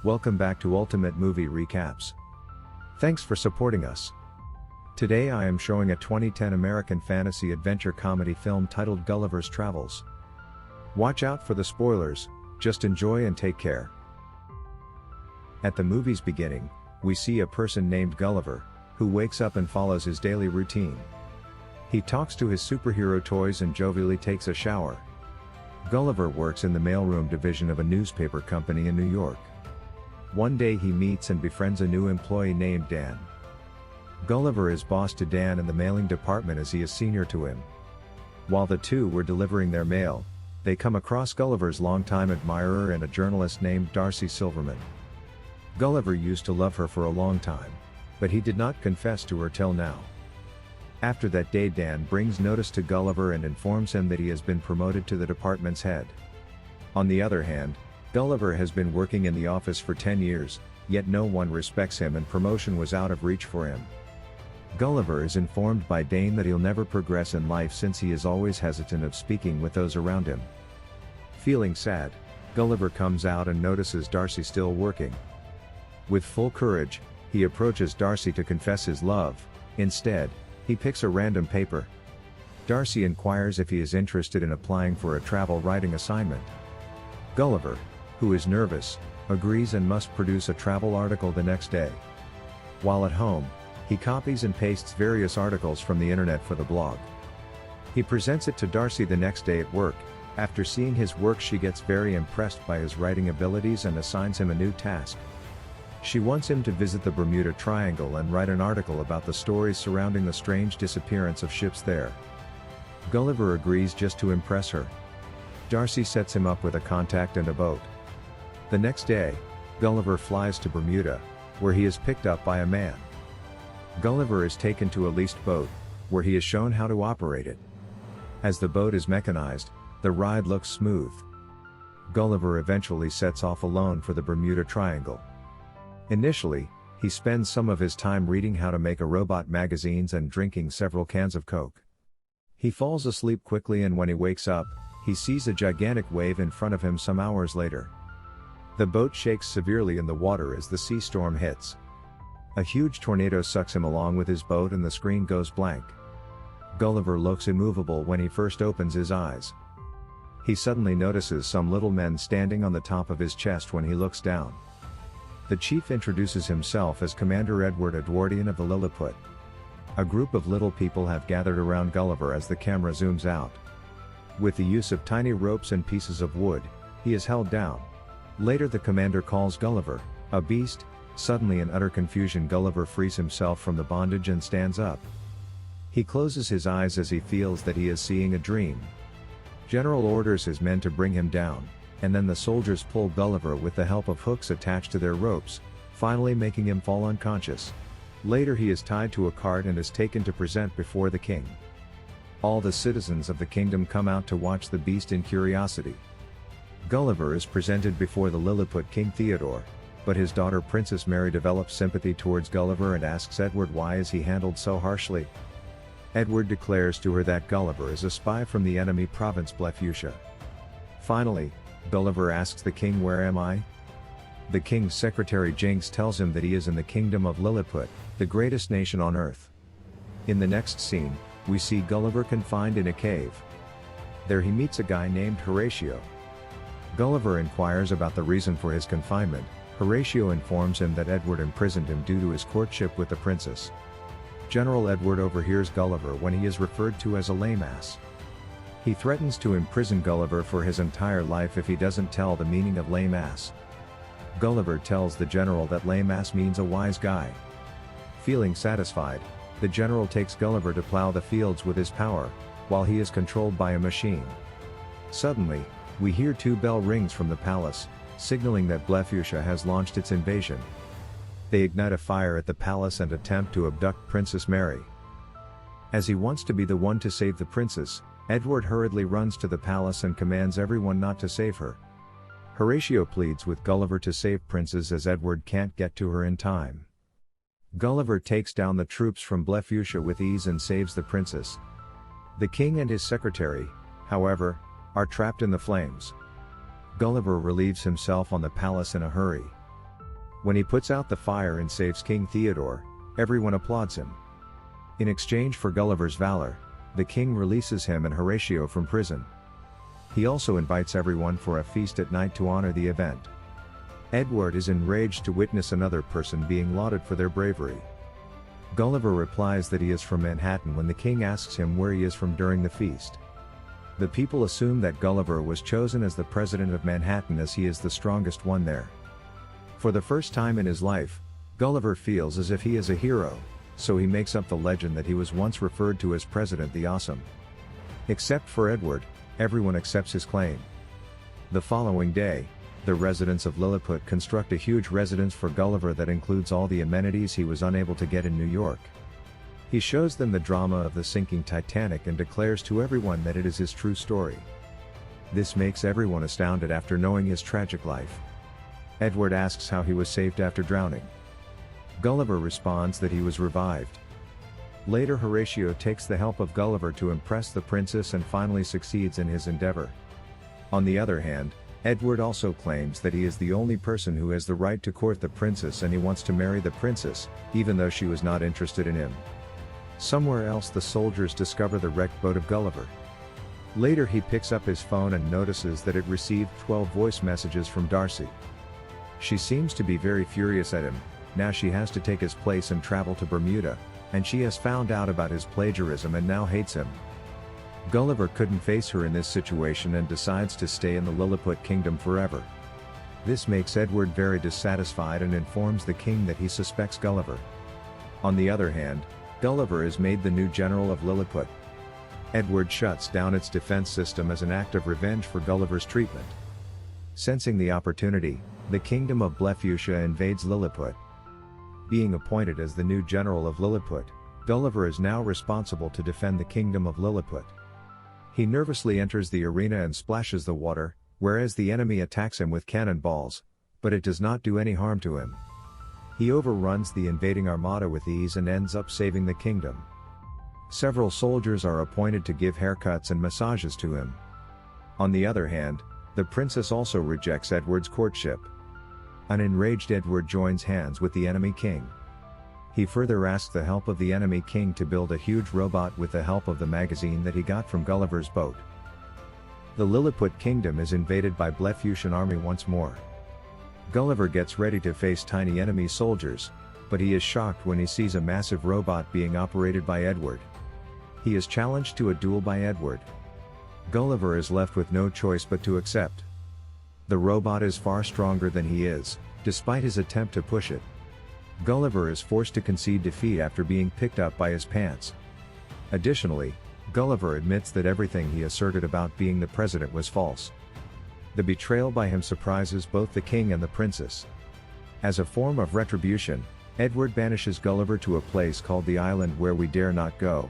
Welcome back to Ultimate Movie Recaps. Thanks for supporting us. Today I am showing a 2010 American fantasy adventure comedy film titled Gulliver's Travels. Watch out for the spoilers, just enjoy and take care. At the movie's beginning, we see a person named Gulliver, who wakes up and follows his daily routine. He talks to his superhero toys and jovially takes a shower. Gulliver works in the mailroom division of a newspaper company in New York. One day he meets and befriends a new employee named Dan. Gulliver is boss to Dan in the mailing department as he is senior to him. While the two were delivering their mail, they come across Gulliver's longtime admirer and a journalist named Darcy Silverman. Gulliver used to love her for a long time, but he did not confess to her till now. After that day, Dan brings notice to Gulliver and informs him that he has been promoted to the department's head. On the other hand, Gulliver has been working in the office for 10 years, yet no one respects him and promotion was out of reach for him. Gulliver is informed by Dane that he'll never progress in life since he is always hesitant of speaking with those around him. Feeling sad, Gulliver comes out and notices Darcy still working. With full courage, he approaches Darcy to confess his love. Instead, he picks a random paper. Darcy inquires if he is interested in applying for a travel writing assignment. Gulliver, who is nervous, agrees and must produce a travel article the next day. While at home, he copies and pastes various articles from the internet for the blog. He presents it to Darcy the next day at work. After seeing his work, she gets very impressed by his writing abilities and assigns him a new task. She wants him to visit the Bermuda Triangle and write an article about the stories surrounding the strange disappearance of ships there. Gulliver agrees just to impress her. Darcy sets him up with a contact and a boat. The next day, Gulliver flies to Bermuda, where he is picked up by a man. Gulliver is taken to a leased boat, where he is shown how to operate it. As the boat is mechanized, the ride looks smooth. Gulliver eventually sets off alone for the Bermuda Triangle. Initially, he spends some of his time reading how to make a robot magazines and drinking several cans of Coke. He falls asleep quickly, and when he wakes up, he sees a gigantic wave in front of him some hours later. The boat shakes severely in the water as the sea storm hits. A huge tornado sucks him along with his boat and the screen goes blank. Gulliver looks immovable when he first opens his eyes. He suddenly notices some little men standing on the top of his chest when he looks down. The chief introduces himself as Commander Edward Edwardian of the Lilliput. A group of little people have gathered around Gulliver as the camera zooms out. With the use of tiny ropes and pieces of wood, he is held down. Later the commander calls Gulliver a beast. Suddenly, in utter confusion, Gulliver frees himself from the bondage and stands up. He closes his eyes as he feels that he is seeing a dream. General orders his men to bring him down, and then the soldiers pull Gulliver with the help of hooks attached to their ropes, finally making him fall unconscious. Later he is tied to a cart and is taken to present before the king. All the citizens of the kingdom come out to watch the beast in curiosity. Gulliver is presented before the Lilliput King Theodore, but his daughter Princess Mary develops sympathy towards Gulliver and asks Edward why is he handled so harshly. Edward declares to her that Gulliver is a spy from the enemy province Blefuscia. Finally, Gulliver asks the king, "Where am I?" The king's secretary Jinx tells him that he is in the kingdom of Lilliput, the greatest nation on earth. In the next scene, we see Gulliver confined in a cave. There he meets a guy named Horatio. Gulliver inquires about the reason for his confinement. Horatio informs him that Edward imprisoned him due to his courtship with the princess. General Edward overhears Gulliver when he is referred to as a lame ass. He threatens to imprison Gulliver for his entire life if he doesn't tell the meaning of lame ass. Gulliver tells the general that lame ass means a wise guy. Feeling satisfied, the general takes Gulliver to plow the fields with his power, while he is controlled by a machine. Suddenly, we hear 2 bell rings from the palace, signaling that Blefuscia has launched its invasion. They ignite a fire at the palace and attempt to abduct Princess Mary. As he wants to be the one to save the princess, Edward hurriedly runs to the palace and commands everyone not to save her. Horatio pleads with Gulliver to save Princess as Edward can't get to her in time. Gulliver takes down the troops from Blefuscia with ease and saves the princess. The king and his secretary, however, are trapped in the flames. Gulliver relieves himself on the palace in a hurry. When he puts out the fire and saves King Theodore, everyone applauds him. In exchange for Gulliver's valor, the king releases him and Horatio from prison. He also invites everyone for a feast at night to honor the event. Edward is enraged to witness another person being lauded for their bravery. Gulliver replies that he is from Manhattan when the king asks him where he is from during the feast. The people assume that Gulliver was chosen as the president of Manhattan as he is the strongest one there. For the first time in his life, Gulliver feels as if he is a hero, so he makes up the legend that he was once referred to as President the Awesome. Except for Edward, everyone accepts his claim. The following day, the residents of Lilliput construct a huge residence for Gulliver that includes all the amenities he was unable to get in New York. He shows them the drama of the sinking Titanic and declares to everyone that it is his true story. This makes everyone astounded after knowing his tragic life. Edward asks how he was saved after drowning. Gulliver responds that he was revived. Later Horatio takes the help of Gulliver to impress the princess and finally succeeds in his endeavor. On the other hand, Edward also claims that he is the only person who has the right to court the princess and he wants to marry the princess, even though she was not interested in him. Somewhere else the soldiers discover the wrecked boat of Gulliver. Later he picks up his phone and notices that it received 12 voice messages from Darcy. She seems to be very furious at him. Now she has to take his place and travel to Bermuda, and she has found out about his plagiarism and now hates him. Gulliver couldn't face her in this situation and decides to stay in the Lilliput kingdom forever. This makes Edward very dissatisfied and informs the king that he suspects Gulliver. On the other hand, Gulliver is made the new general of Lilliput. Edward shuts down its defense system as an act of revenge for Gulliver's treatment. Sensing the opportunity, the kingdom of Blefuscia invades Lilliput. Being appointed as the new general of Lilliput, Gulliver is now responsible to defend the kingdom of Lilliput. He nervously enters the arena and splashes the water, whereas the enemy attacks him with cannonballs, but it does not do any harm to him. He overruns the invading armada with ease and ends up saving the kingdom. Several soldiers are appointed to give haircuts and massages to him. On the other hand, the princess also rejects Edward's courtship. An enraged Edward joins hands with the enemy king. He further asks the help of the enemy king to build a huge robot with the help of the magazine that he got from Gulliver's boat. The Lilliput kingdom is invaded by Blefuscian army once more. Gulliver gets ready to face tiny enemy soldiers, but he is shocked when he sees a massive robot being operated by Edward. He is challenged to a duel by Edward. Gulliver is left with no choice but to accept. The robot is far stronger than he is, despite his attempt to push it. Gulliver is forced to concede defeat after being picked up by his pants. Additionally, Gulliver admits that everything he asserted about being the president was false. The betrayal by him surprises both the king and the princess. As a form of retribution, Edward banishes Gulliver to a place called the island where we dare not go.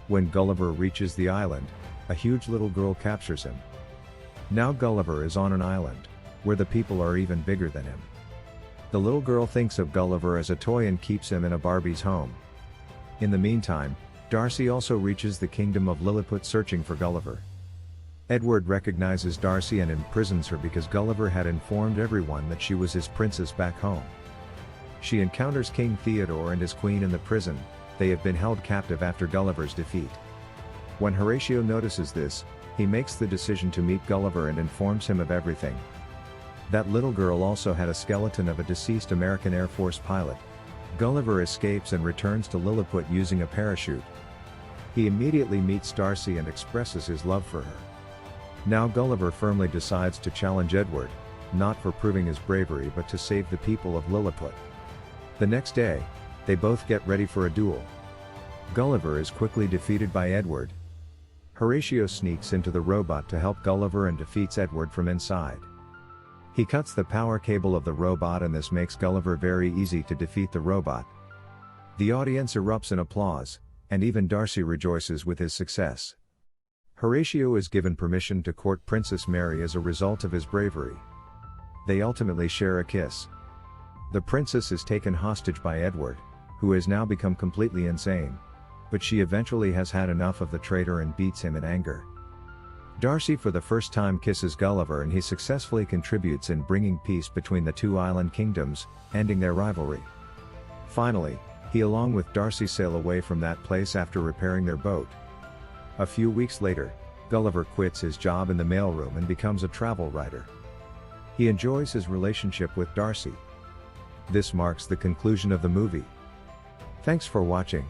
When Gulliver reaches the island, a huge little girl captures him. Now Gulliver is on an island, where the people are even bigger than him. The little girl thinks of Gulliver as a toy and keeps him in a Barbie's home. In the meantime, Darcy also reaches the kingdom of Lilliput searching for Gulliver. Edward recognizes Darcy and imprisons her because Gulliver had informed everyone that she was his princess back home. She encounters King Theodore and his queen in the prison. They have been held captive after Gulliver's defeat. When Horatio notices this, he makes the decision to meet Gulliver and informs him of everything. That little girl also had a skeleton of a deceased American Air Force pilot. Gulliver escapes and returns to Lilliput using a parachute. He immediately meets Darcy and expresses his love for her. Now Gulliver firmly decides to challenge Edward, not for proving his bravery but to save the people of Lilliput. The next day, they both get ready for a duel. Gulliver is quickly defeated by Edward. Horatio sneaks into the robot to help Gulliver and defeats Edward from inside. He cuts the power cable of the robot and this makes Gulliver very easy to defeat the robot. The audience erupts in applause, and even Darcy rejoices with his success. Horatio is given permission to court Princess Mary as a result of his bravery. They ultimately share a kiss. The princess is taken hostage by Edward, who has now become completely insane. But she eventually has had enough of the traitor and beats him in anger. Darcy for the first time kisses Gulliver and he successfully contributes in bringing peace between the two island kingdoms, ending their rivalry. Finally, he along with Darcy sail away from that place after repairing their boat. A few weeks later, Gulliver quits his job in the mailroom and becomes a travel writer. He enjoys his relationship with Darcy. This marks the conclusion of the movie. Thanks for watching.